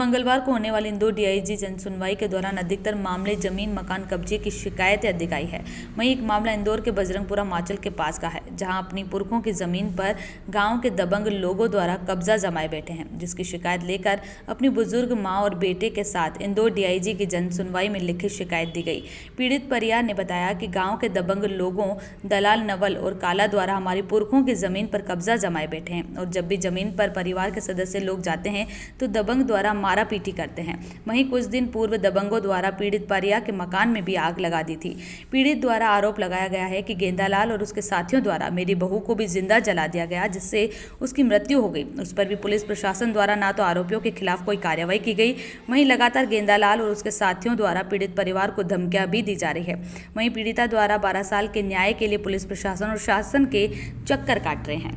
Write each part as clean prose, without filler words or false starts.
मंगलवार को होने वाली इंदौर डीआईजी जनसुनवाई के दौरान अधिकतर मामले जमीन मकान कब्जे की शिकायतें अधिक आई है। वहीं एक मामला इंदौर के बजरंगपुरा माचल के पास का है, जहां अपनी पुरखों की जमीन पर गांव के दबंग लोगों द्वारा कब्जा जमाए बैठे हैं, जिसकी शिकायत लेकर अपनी बुजुर्ग मां और बेटे के साथ इंदौर डीआईजी की जनसुनवाई में लिखित शिकायत दी गई। पीड़ित परिवार ने बताया कि गाँव के दबंग लोगों दलाल नवल और काला द्वारा हमारी पुरखों की जमीन पर कब्जा जमाए बैठे हैं और जब भी जमीन पर परिवार के सदस्य लोग जाते हैं तो दबंग द्वारा मारा पीटी करते हैं। वहीं कुछ दिन पूर्व दबंगों द्वारा पीड़ित परिवार के मकान में भी आग लगा दी थी। पीड़ित द्वारा आरोप लगाया गया है कि गेंदालाल और उसके साथियों द्वारा मेरी बहू को भी जिंदा जला दिया गया, जिससे उसकी मृत्यु हो गई। उस पर भी पुलिस प्रशासन द्वारा ना तो आरोपियों के खिलाफ कोई कार्रवाई की गई, वहीं लगातार गेंदालाल और उसके साथियों द्वारा पीड़ित परिवार को धमकियां भी दी जा रही है। वहीं पीड़िता द्वारा 12 साल के न्याय के लिए पुलिस प्रशासन और शासन के चक्कर काट रहे हैं।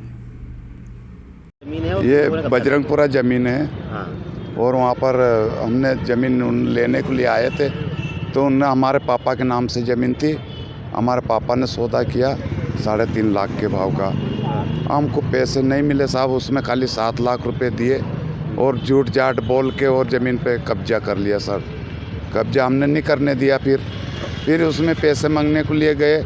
ये बजरंगपुरा जमीन है। हाँ। और वहाँ पर हमने ज़मीन लेने के लिए आए थे, तो उनने हमारे पापा के नाम से ज़मीन थी। हमारे पापा ने सौदा किया 3.5 लाख के भाव का। हमको पैसे नहीं मिले साहब, उसमें खाली 7 लाख रुपए दिए और झूठ जाट बोल के और ज़मीन पे कब्जा कर लिया सर। कब्जा हमने नहीं करने दिया। फिर उसमें पैसे मांगने के लिए गए,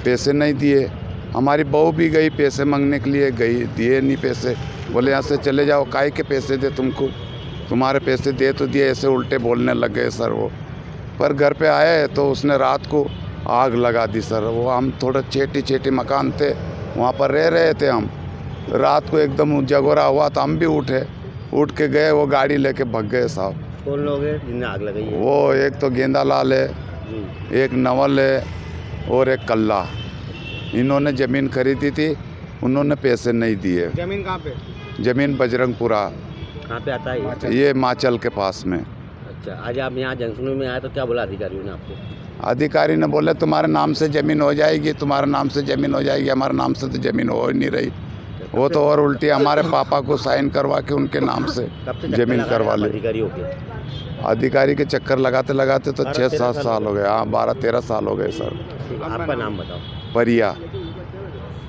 पैसे नहीं दिए। हमारी बहू भी गई पैसे मांगने के लिए, गई, दिए नहीं पैसे। बोले यहाँ से चले जाओ, काहे के पैसे दे तुमको, तुम्हारे पैसे दे तो दिए, ऐसे उल्टे बोलने लग गए सर वो। पर घर पे आए तो उसने रात को आग लगा दी सर। वो हम थोड़ा चेटी मकान थे, वहाँ पर रह रहे थे हम। रात को एकदम जगोरा हुआ तो हम भी उठ के गए, वो गाड़ी लेके भाग गए साहब। कौन लोग हैं जिन्हें आग लगाई है? वो एक तो गेंदालाल है, एक नवल है और एक कल्ला। इन्होंने ज़मीन खरीदी थी, उन्होंने पैसे नहीं दिए। ज़मीन कहाँ पे? ज़मीन बजरंगपुरा। कहाँ पे आता है ये माचल के पास में। अच्छा, आज आप यहाँ जनसुनवाई में आए तो क्या बोला अधिकारियों ने आपको? अधिकारी ने बोले तुम्हारे नाम से ज़मीन हो जाएगी, तुम्हारे नाम से ज़मीन हो जाएगी। हमारे नाम से तो ज़मीन हो ही नहीं रही। वो तो और उल्टी हमारे पापा को साइन करवा के उनके नाम से ज़मीन करवा ली। अधिकारी के चक्कर लगाते तो 6-7 साल हो गए। हाँ, 12-13 साल हो गए सर। आपका नाम बताओ। परिया।